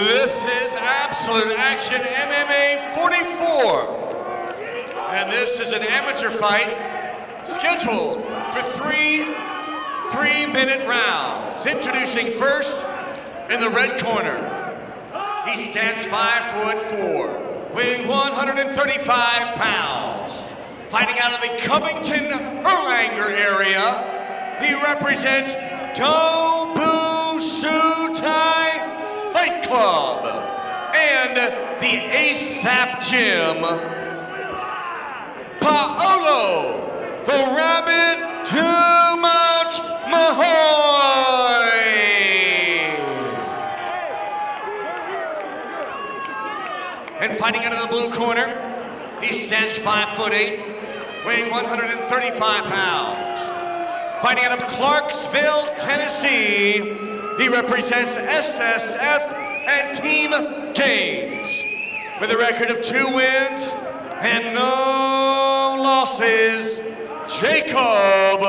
This is Absolute Action MMA 44. And this is an amateur fight scheduled for three-minute rounds. Introducing first, in the red corner, he stands 5'4", weighing 135 pounds. Fighting out of the Covington, Erlanger area, he represents Tobu Sutai Fight Club and the ASAP Gym, Paolo, the Rabbit Too Much Mahoe. And fighting out of the blue corner, he stands 5'8", weighing 135 pounds. Fighting out of Clarksville, Tennessee, he represents SSF and Team Gaines with a record of 2 wins and no losses, Jacob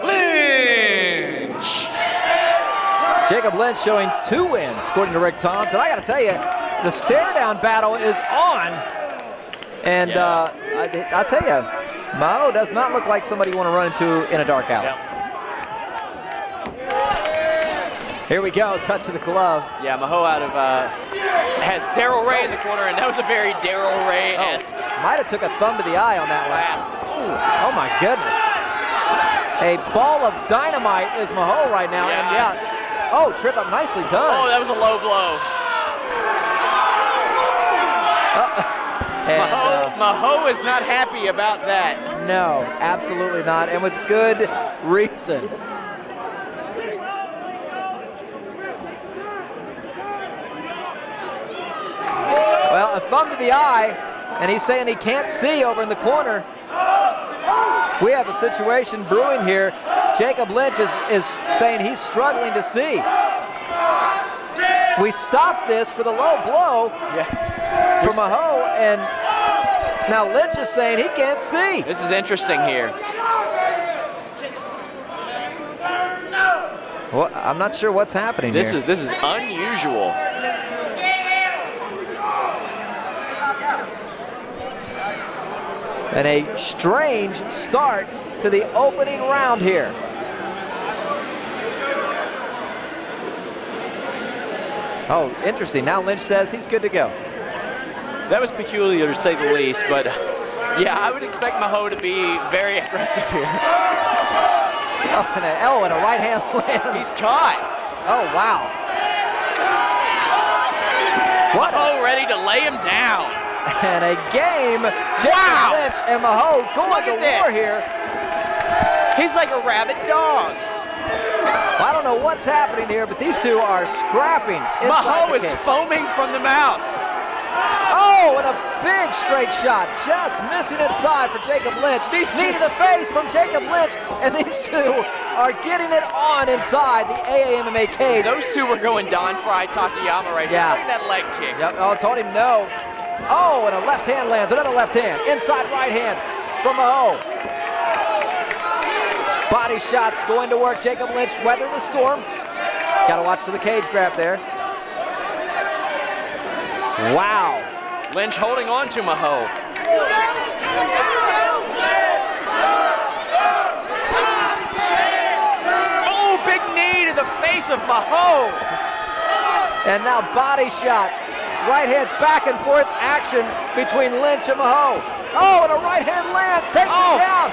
Lynch. Jacob Lynch showing 2 wins, according to Rick Thompson. I got to tell you, the stare-down battle is on. And I'll tell you, Mahoe does not look like somebody you want to run into in a dark alley. Yep. Here we go, touch of the gloves. Yeah, Mahoe out of has Daryl Ray in the corner, and that was a very Daryl Ray-esque. Might have took a thumb to the eye on that one. Oh my goodness. A ball of dynamite is Mahoe right now. Yeah. And oh, trip up, nicely done. Oh, that was a low blow. Mahoe is not happy about that. No, absolutely not, and with good reason. Well, a thumb to the eye, and he's saying he can't see over in the corner. We have a situation brewing here. Jacob Lynch is saying he's struggling to see. We stopped this for the low blow from Mahoe, and now Lynch is saying he can't see. This is interesting here. Well, I'm not sure what's happening here. This is unusual. And a strange start to the opening round here. Oh, interesting. Now Lynch says he's good to go. That was peculiar to say the least, but yeah, I would expect Mahoe to be very aggressive here. Oh, and a right hand land. He's caught. Oh, wow. Mahoe ready to lay him down. And a game, Jacob Lynch and Mahoe going to war here. He's like a rabid dog. Well, I don't know what's happening here, but these two are scrapping. Mahoe is foaming from the mouth. Oh, and a big straight shot, just missing inside for Jacob Lynch. Knee to the face from Jacob Lynch, and these two are getting it on inside the AAMMA cage. Those two were going Don Fry Takayama right here. Look at that leg kick. Yep. Oh, told him no. Oh, and a left hand lands, another left hand. Inside right hand from Mahoe. Body shots going to work. Jacob Lynch weather the storm. Got to watch for the cage grab there. Wow. Lynch holding on to Mahoe. Oh, big knee to the face of Mahoe. And now body shots. Right hands back and forth action between Lynch and Mahoe. Oh, and a right hand lands, takes him down.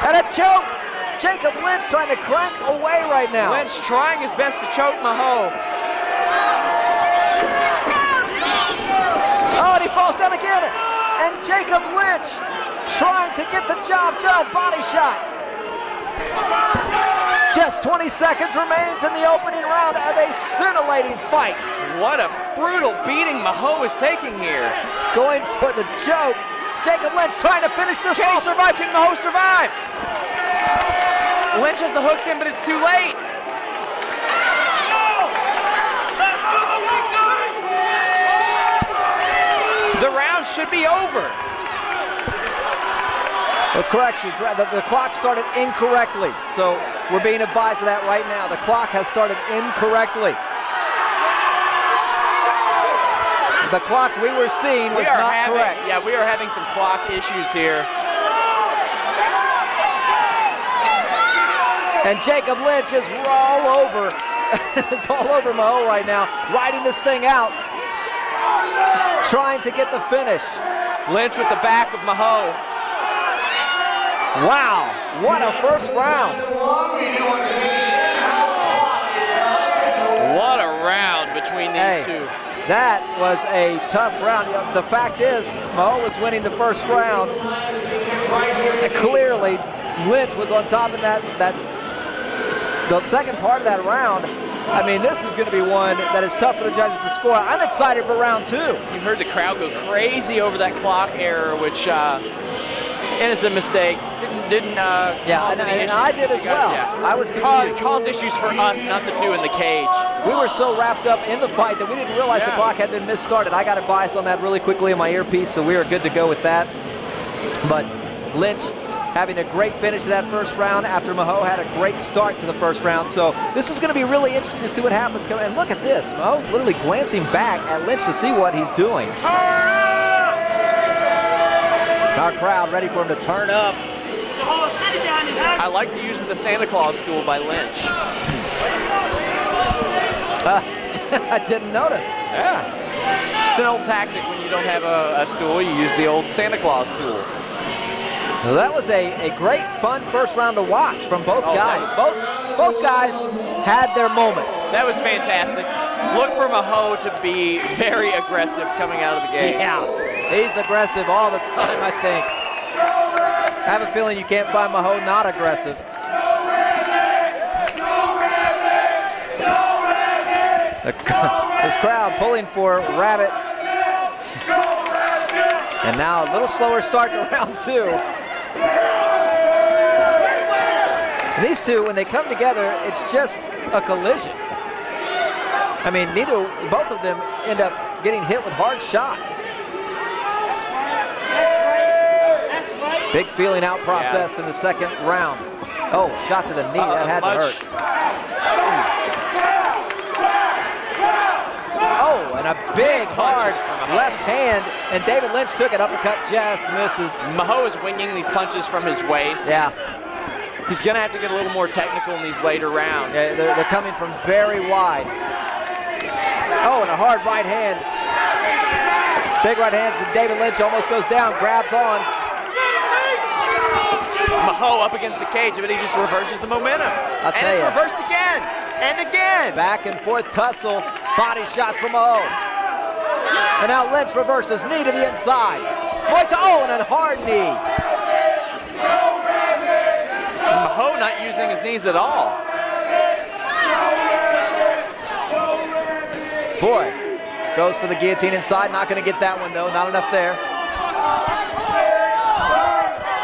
And a choke. Jacob Lynch trying to crank away right now. Lynch trying his best to choke Mahoe. Oh, and he falls down again. And Jacob Lynch trying to get the job done. Body shots. Just 20 seconds remains in the opening round of a scintillating fight. What a brutal beating Mahoe is taking here. Going for the choke. Jacob Lynch trying to finish this off. Can he survive? Can Mahoe survive? Lynch has the hooks in, but it's too late. The round should be over. Well, correction, the clock started incorrectly. So we're being advised of that right now. The clock has started incorrectly. The clock we were seeing was not correct. Yeah, we are having some clock issues here. And Jacob Lynch is all over. It's all over Mahoe right now, riding this thing out, trying to get the finish. Lynch with the back of Mahoe. Wow, what a first round. What a round between these two. That was a tough round. The fact is, Mahoe was winning the first round. Clearly, Lynch was on top of the second part of that round. I mean, this is going to be one that is tough for the judges to score. I'm excited for round 2. You heard the crowd go crazy over that clock error, which innocent mistake. Didn't cause any issues. I did as well. Yeah. I was caused issues for us, not the two in the cage. We were so wrapped up in the fight that we didn't realize the clock had been misstarted. I got advised on that really quickly in my earpiece, so we were good to go with that. But Lynch having a great finish to that first round after Mahoe had a great start to the first round. So this is going to be really interesting to see what happens. And look at this, Mahoe literally glancing back at Lynch to see what he's doing. Our crowd ready for him to turn up. I like the use of the Santa Claus stool by Lynch. I didn't notice. Yeah. It's an old tactic when you don't have a stool, you use the old Santa Claus stool. Well, that was a great, fun first round to watch from both guys. Both guys had their moments. That was fantastic. Look for Mahoe to be very aggressive coming out of the gate. Yeah, he's aggressive all the time, I think. I have a feeling you can't find Mahoe not aggressive. This crowd pulling for Rabbit. And now a little slower start to round 2. And these two, when they come together, it's just a collision. I mean, both of them end up getting hit with hard shots. Big feeling out process in the second round. Oh, shot to the knee, that had to hurt. Oh, and a big, hard left hand, and David Lynch took it, uppercut, just misses. Mahoe is winging these punches from his waist. Yeah. He's gonna have to get a little more technical in these later rounds. Yeah, they're coming from very wide. Oh, and a hard right hand. Big right hands, and David Lynch almost goes down, grabs on. Mahoe up against the cage, but he just reverses the momentum. I'll tell it's you. reversed again, and again. Back and forth tussle, body shots from Mahoe. And now Lynch reverses, knee to the inside. Oh, and a hard knee. Mahoe not using his knees at all. Boy, goes for the guillotine inside, not gonna get that one though, not enough there.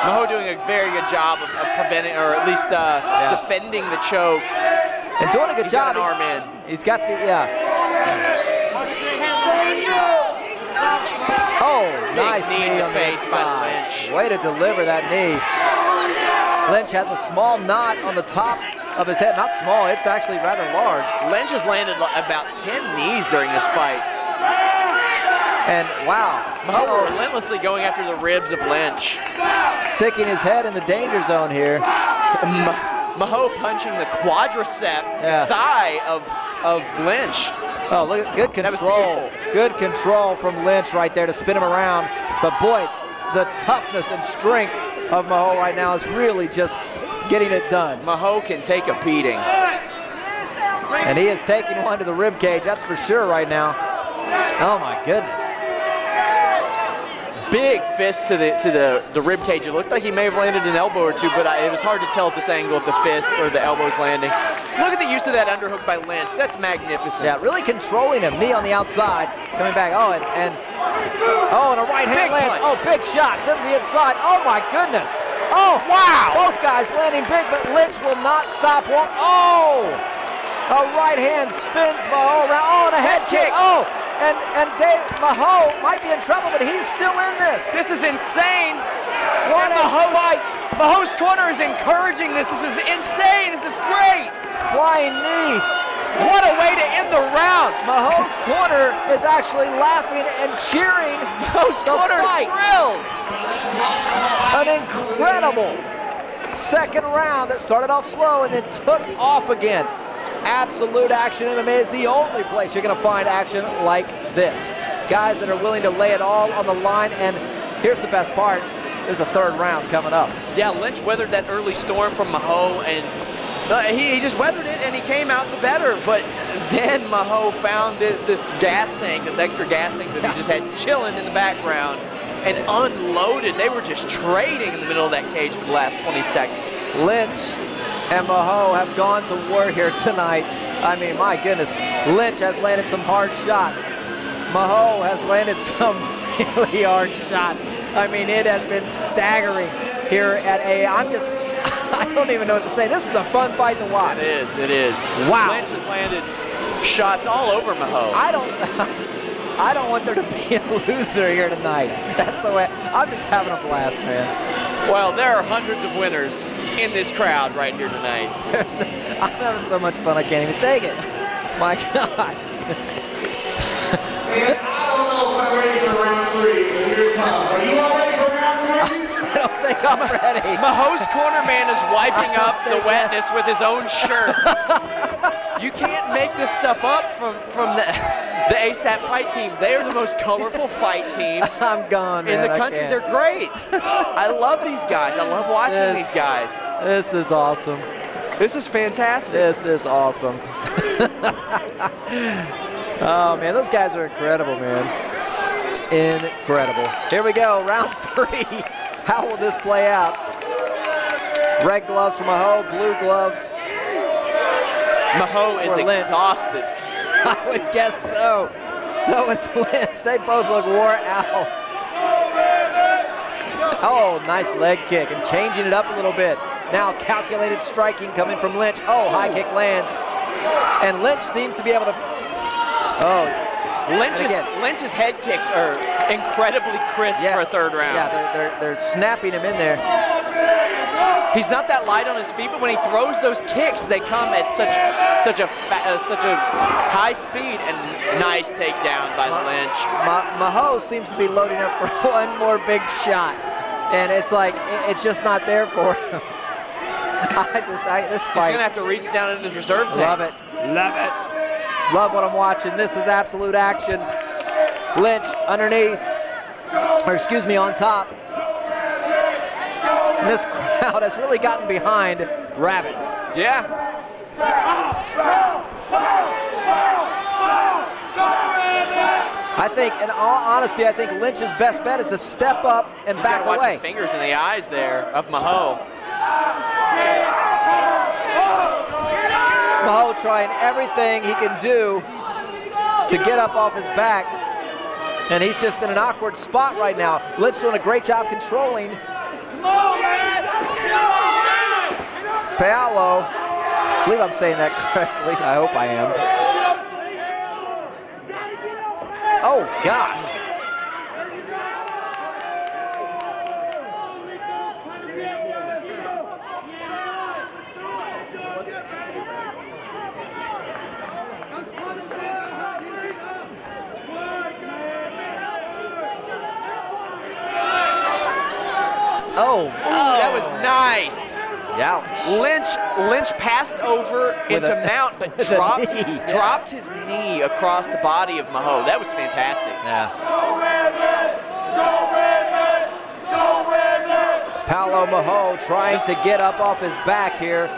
Mahoe doing a very good job of preventing, or at least defending the choke. And doing a good job. Got an arm in. He's got the, Oh, Big nice knee in the on face by inside. Lynch. Way to deliver that knee. Lynch has a small knot on the top of his head. Not small, it's actually rather large. Lynch has landed about 10 knees during this fight. And wow, Mahoe relentlessly going after the ribs of Lynch. sticking his head in the danger zone here. Mahoe punching the quadricep thigh of Lynch. Oh, look, good control. Good control from Lynch right there to spin him around. But boy, the toughness and strength of Mahoe right now is really just getting it done. Mahoe can take a beating. And he is taking one to the rib cage, that's for sure right now. Oh my goodness. Big fist to the rib cage. It looked like he may have landed an elbow or two, but it was hard to tell at this angle if the fist or the elbow's landing. Look at the use of that underhook by Lynch. That's magnificent. Yeah, really controlling him. Knee on the outside, coming back. Oh, and a right hand lands. Oh, big shots into the inside. Oh my goodness. Oh, wow. Both guys landing big, but Lynch will not stop. Oh, a right hand spins Mahoe around. Oh, and a head kick. Oh, And Dave Mahoe might be in trouble, but he's still in this. This is insane. What a fight. Mahoe's corner is encouraging this. This is insane. This is great. Flying knee. What a way to end the round. Mahoe's corner is actually laughing and cheering. Mahoe's corner is thrilled. An incredible second round that started off slow and then took off again. Absolute Action MMA is the only place you're going to find action like this. Guys that are willing to lay it all on the line, and here's the best part. There's a third round coming up. Yeah, Lynch weathered that early storm from Mahoe, and he just weathered it, and he came out the better. But then Mahoe found this gas tank, this extra gas tank that he just had chilling in the background, and unloaded. They were just trading in the middle of that cage for the last 20 seconds. Lynch and Mahoe have gone to war here tonight. I mean, my goodness. Lynch has landed some hard shots. Mahoe has landed some really hard shots. I mean, it has been staggering here at I don't even know what to say. This is a fun fight to watch. It is. Wow. Lynch has landed shots all over Mahoe. I don't want there to be a loser here tonight. That's the way. I'm just having a blast, man. Well, there are hundreds of winners in this crowd right here tonight. I'm having so much fun, I can't even take it. My gosh. And I don't know if I'm ready for round 3. Here it comes. Are you all ready for round 3? I don't think I'm ready. Mahoe's corner man is wiping up the wetness with his own shirt. You can't make this stuff up from the ASAP fight team. They are the most colorful fight team I'm gone, in man. the country. They're great. I love these guys. I love watching these guys. This is awesome. This is fantastic. This is awesome. Oh, man, those guys are incredible, man. Incredible. Here we go, round 3. How will this play out? Red gloves for Mahoe, blue gloves. Mahoe is exhausted. I would guess so. So is Lynch. They both look wore out. Oh, nice leg kick and changing it up a little bit. Now calculated striking coming from Lynch. Oh, high kick lands. And Lynch seems to be able to... Oh. Lynch's head kicks are incredibly crisp for a third round. Yeah, they're snapping him in there. He's not that light on his feet, but when he throws those kicks, they come at such a high speed, and nice takedown by Lynch. Mahoe seems to be loading up for one more big shot, and it's like it's just not there for him. This fight. He's gonna have to reach down in his reserve tanks. Love it. Love what I'm watching. This is Absolute Action. Lynch underneath, or excuse me, on top. And this crowd has really gotten behind Rabbit. Yeah. I think, in all honesty, I think Lynch's best bet is to step up and back watch away. the fingers in the eyes there of Mahoe. Mahoe trying everything he can do to get up off his back, and he's just in an awkward spot right now. Lynch doing a great job controlling. Paolo, I believe I'm saying that correctly. I hope I am. Oh, gosh. Oh, that was nice. Yeah. Lynch passed over into Mount, but dropped his knee across the body of Mahoe. That was fantastic. Yeah. Paolo Mahoe trying to get up off his back here.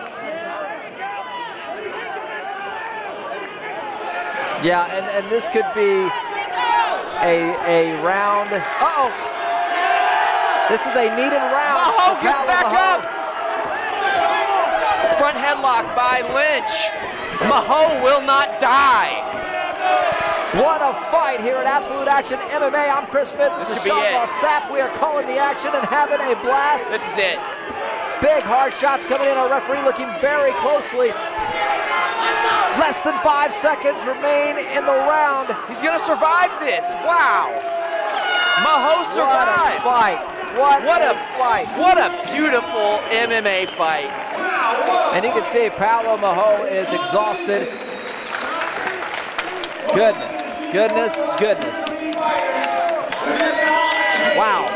Yeah, and this could be a round. Uh-oh. This is a needed round. Mahoe gets back up. Front headlock by Lynch. Mahoe will not die. What a fight here at Absolute Action MMA. I'm Chris Smith. This is could be Sean it. Sapp. We are calling the action and having a blast. This is it. Big hard shots coming in. Our referee looking very closely. Less than 5 seconds remain in the round. He's gonna survive this. Wow. Mahoe survives. What a fight. What a beautiful MMA fight. And you can see Paolo Mahoe is exhausted. Goodness. Wow.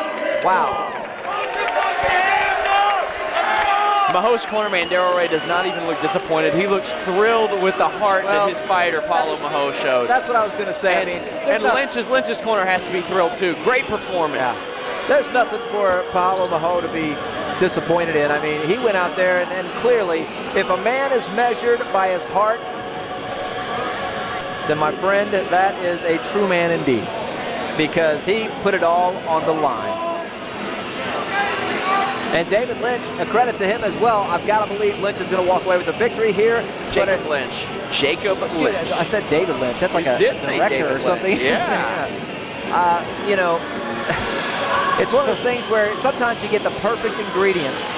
Mahoe's cornerman, Darrell Ray, does not even look disappointed. He looks thrilled with the heart that his fighter, Paolo Mahoe, showed. That's what I was going to say. And Lynch's corner has to be thrilled, too. Great performance. Yeah. There's nothing for Paolo Mahoe to be disappointed in. I mean, he went out there, and clearly, if a man is measured by his heart, then, my friend, that is a true man indeed, because he put it all on the line. And David Lynch, a credit to him as well. I've got to believe Lynch is going to walk away with a victory here. Jacob Lynch. I said David Lynch. That's like a director or something. Yeah. You know, it's one of those things where sometimes you get the perfect ingredients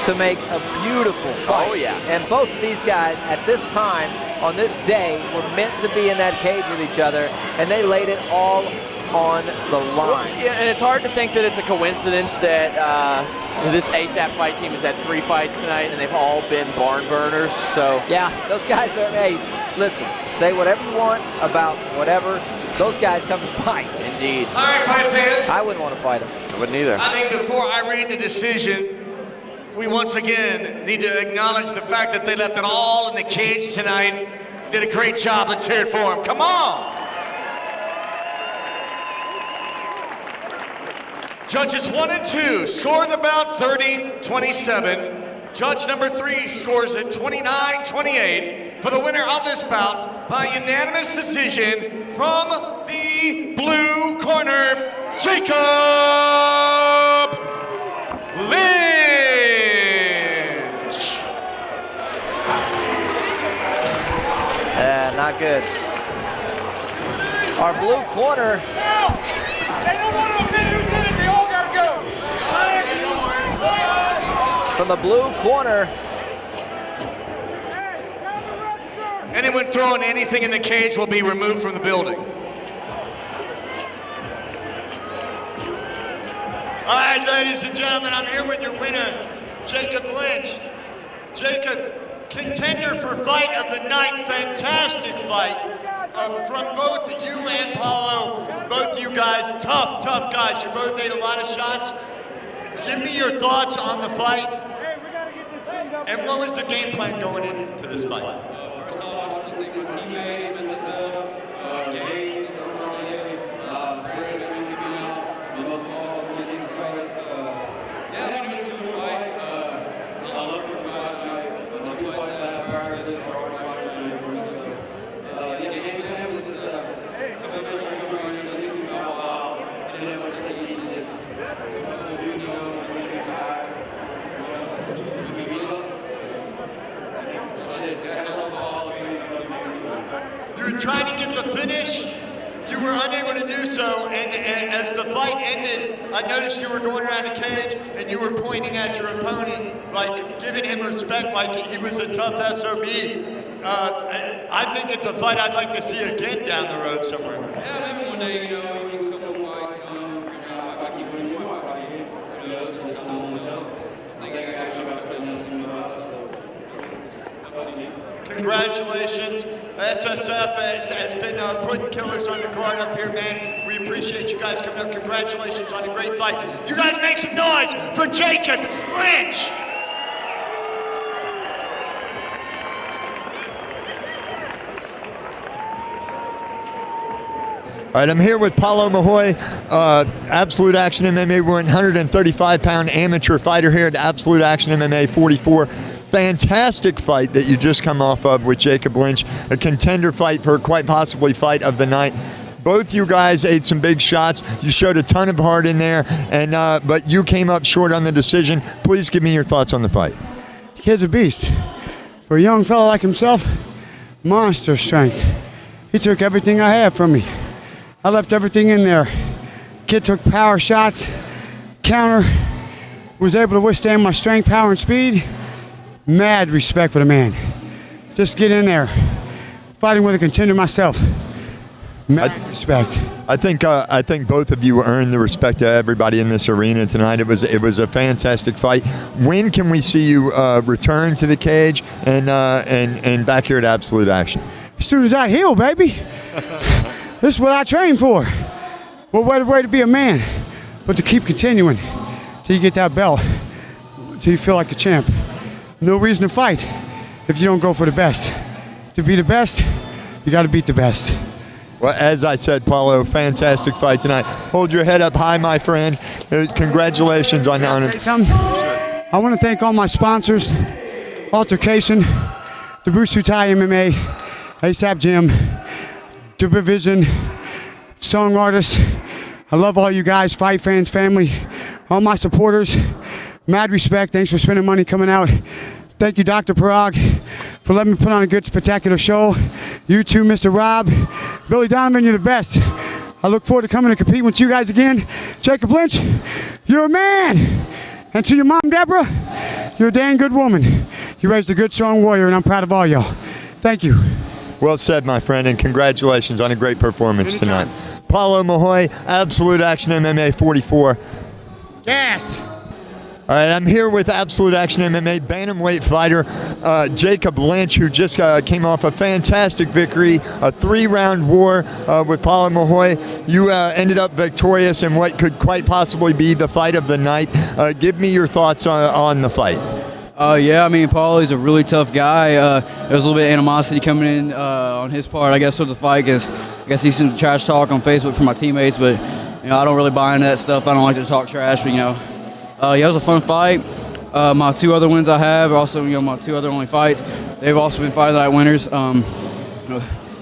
to make a beautiful fight. Oh, yeah. And both of these guys at this time, on this day, were meant to be in that cage with each other, and they laid it all on the line. Well, yeah, and it's hard to think that it's a coincidence that this ASAP fight team has had 3 fights tonight, and they've all been barn burners. So yeah, those guys are, hey, listen, say whatever you want about whatever. Those guys come to fight. Indeed. All right, fight fans. I wouldn't want to fight them. I wouldn't either. I think before I read the decision, we once again need to acknowledge the fact that they left it all in the cage tonight. Did a great job. Let's hear it for them. Come on. Judges 1 and 2 score the bout 30-27. Judge number 3 scores it 29-28 for the winner of this bout by unanimous decision from the blue corner, Jacob Lynch. Not good. Our blue corner. They don't want to admit who did it. They all got to go. From the blue corner. Anyone throwing anything in the cage will be removed from the building. All right, ladies and gentlemen, I'm here with your winner, Jacob Lynch. Jacob, contender for fight of the night, fantastic fight from both you and Paolo. Both you guys, tough guys. You both ate a lot of shots. Give me your thoughts on the fight. And what was the game plan going into this fight? First off, I just want to thank my teammates, myself, Gaines, friends for kicking me out, most of all, Jesus Christ. Yeah, I mean, it was a killer fight. I love it. I took twice that prior to this, hard fight, the game plan was just come out just like a range, just kick me out wild, and then second, he just took out the window, just kicked me tired. You were trying to get the finish. You were unable to do so, and as the fight ended, I noticed you were going around the cage and you were pointing at your opponent, like giving him respect, like he was a tough SOB. I think it's a fight I'd like to see again down the road somewhere. Yeah, maybe one day, you know, he needs a couple of fights, figure out if I can keep winning, if I can, it's just time will tell. I think I actually got them to do that, so let's see. Congratulations. SSF has been putting killers on the card up here, man. We appreciate you guys coming up. Congratulations on a great fight. You guys make some noise for Jacob Lynch. All right, I'm here with Paolo Mahoe, Absolute Action MMA 135-pound amateur fighter here at Absolute Action MMA 44. Fantastic fight that you just come off of with Jacob Lynch, a contender fight for quite possibly fight of the night. Both you guys ate some big shots. You showed a ton of heart in there, and but you came up short on the decision. Please give me your thoughts on the fight. Kid's a beast. For a young fellow like himself, monster strength. He took everything I had from me. I left everything in there. Kid took power shots, counter, was able to withstand my strength, power, and speed. Mad respect for the man. Just get in there. fighting with a contender myself. Mad respect. I think both of you earned the respect of everybody in this arena tonight. It was a fantastic fight. When can we see you return to the cage and back here at Absolute Action? As soon as I heal, baby. This is what I train for. What better way to be a man but to keep continuing till you get that belt, till you feel like a champ. No reason to fight if you don't go for the best. To be the best, you got to beat the best. Well, as I said, Paulo, fantastic fight tonight. Hold your head up high, my friend. Congratulations on it. I want to thank all my sponsors, Altercation, the Busu Thai MMA, ASAP Gym, Division, song artists. I love all you guys, fight fans, family, all my supporters. Mad respect. Thanks for spending money coming out. Thank you, Dr. Parag, for letting me put on a good, spectacular show. You too, Mr. Rob. Billy Donovan, you're the best. I look forward to coming to compete with you guys again. Jacob Lynch, you're a man. And to your mom, Deborah, you're a dang good woman. You raised a good, strong warrior, and I'm proud of all y'all. Thank you. Well said, my friend, and congratulations on a great performance Anytime. tonight. Paolo Mahoe, Absolute Action MMA 44. Yes. All right, I'm here with Absolute Action MMA bantamweight fighter Jacob Lynch, who just came off a fantastic victory, a 3-round war with Paolo Mahoe. You ended up victorious in what could quite possibly be the fight of the night. Give me your thoughts on the fight. Yeah, I mean, Paul is a really tough guy. There was a little bit of animosity coming in on his part, I guess, with the fight, because I guess he's some trash talk on Facebook from my teammates, but, you know, I don't really buy into that stuff. I don't like to talk trash, but, you know, yeah, it was a fun fight. My 2 other wins I have are also, you know, my 2 other only fights. They've also been fight of the night winners.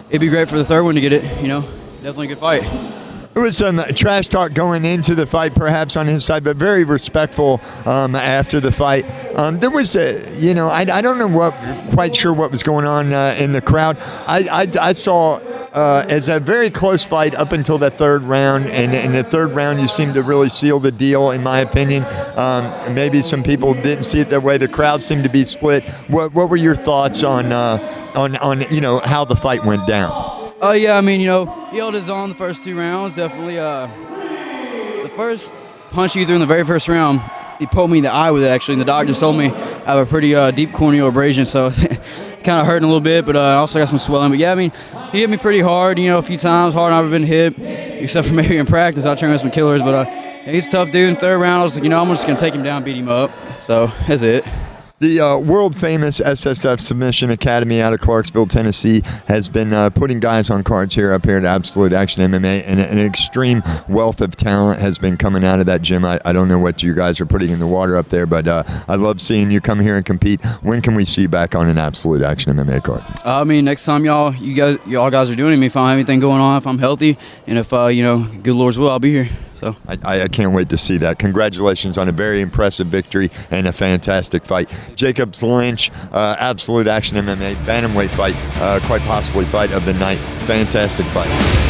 It'd be great for the 3rd one to get it, you know. Definitely a good fight. There was some trash talk going into the fight, perhaps on his side, but very respectful after the fight. There was, you know, I don't know quite sure what was going on in the crowd. I saw as a very close fight up until that 3rd round, and in the 3rd round, you seemed to really seal the deal, in my opinion. Maybe some people didn't see it that way. The crowd seemed to be split. What were your thoughts on you know, how the fight went down? Yeah, I mean, you know, he held his own the first 2 rounds, definitely. The first punch he threw in the very first round, he poked me in the eye with it, actually, and the doctor told me I have a pretty deep corneal abrasion, so it kind of hurting a little bit, but I also got some swelling. But yeah, I mean, he hit me pretty hard, you know, a few times, harder than I've ever been hit, except for maybe in practice. I train with some killers, but yeah, he's a tough dude. In the 3rd round, I was like, you know, I'm just going to take him down, beat him up, so that's it. The world-famous SSF Submission Academy out of Clarksville, Tennessee, has been putting guys on cards up here at Absolute Action MMA, and an extreme wealth of talent has been coming out of that gym. I don't know what you guys are putting in the water up there, but I love seeing you come here and compete. When can we see you back on an Absolute Action MMA card? I mean, next time y'all guys are doing it, if I don't have anything going on, if I'm healthy, and if, you know, good Lord's will, I'll be here. So I can't wait to see that. Congratulations on a very impressive victory and a fantastic fight. Jacob Lynch, Absolute Action MMA bantamweight fight, quite possibly fight of the night. Fantastic fight.